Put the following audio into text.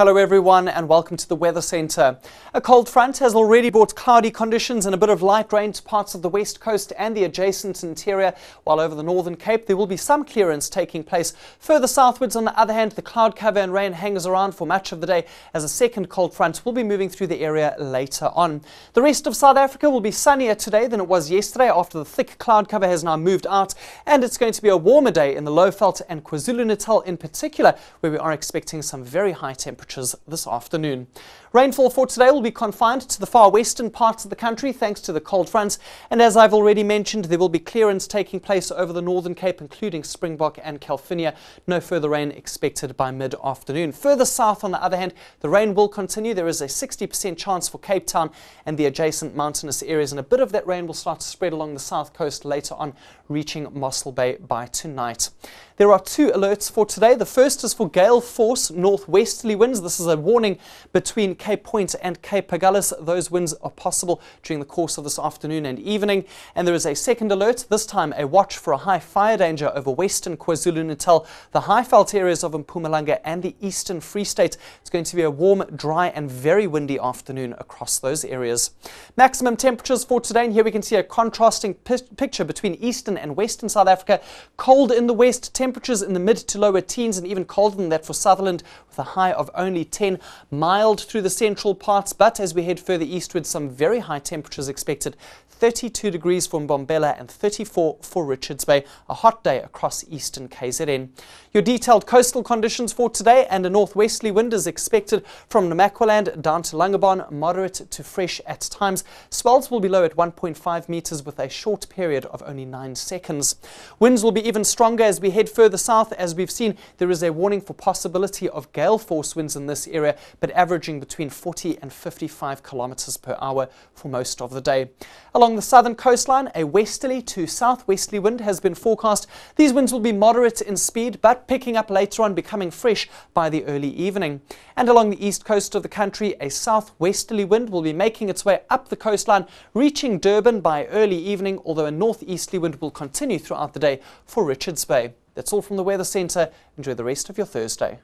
Hello everyone and welcome to the Weather Centre. A cold front has already brought cloudy conditions and a bit of light rain to parts of the west coast and the adjacent interior, while over the northern Cape there will be some clearance taking place. Further southwards, on the other hand, the cloud cover and rain hangs around for much of the day as a second cold front will be moving through the area later on. The rest of South Africa will be sunnier today than it was yesterday after the thick cloud cover has now moved out, and it's going to be a warmer day in the Lowveld and KwaZulu-Natal in particular, where we are expecting some very high temperatures this afternoon. Rainfall for today will be confined to the far western parts of the country thanks to the cold fronts, and as I've already mentioned, there will be clearance taking place over the northern Cape, including Springbok and Calvinia. No further rain expected by mid-afternoon. Further south, on the other hand, the rain will continue. There is a 60% chance for Cape Town and the adjacent mountainous areas, and a bit of that rain will start to spread along the south coast later on, reaching Mossel Bay by tonight. There are two alerts for today. The first is for gale force northwesterly winds. This is a warning between Cape Point and Cape Agulhas. Those winds are possible during the course of this afternoon and evening. And there is a second alert, this time a watch for a high fire danger over western KwaZulu-Natal, the Highveld areas of Mpumalanga and the eastern Free State. It's going to be a warm, dry and very windy afternoon across those areas. Maximum temperatures for today, and here we can see a contrasting picture between eastern and western South Africa. Cold in the west, temperatures in the mid to lower teens, and even colder than that for Sutherland with a high of only 10. Mild through the central parts, but as we head further eastward, some very high temperatures expected. 32 degrees for Mbombela and 34 for Richards Bay. A hot day across eastern KZN. Your detailed coastal conditions for today, and a northwesterly wind is expected from Namaqualand down to Langebaan, moderate to fresh at times. Swells will be low at 1.5 meters with a short period of only 9 seconds. Winds will be even stronger as we head further south. As we've seen, there is a warning for possibility of gale force winds in this area, but averaging between 40 and 55 kilometers per hour for most of the day. Along the southern coastline, a westerly to southwesterly wind has been forecast. These winds will be moderate in speed, but picking up later on, becoming fresh by the early evening. And along the east coast of the country, a southwesterly wind will be making its way up the coastline, reaching Durban by early evening, although a northeasterly wind will continue throughout the day for Richards Bay. That's all from the Weather Centre. Enjoy the rest of your Thursday.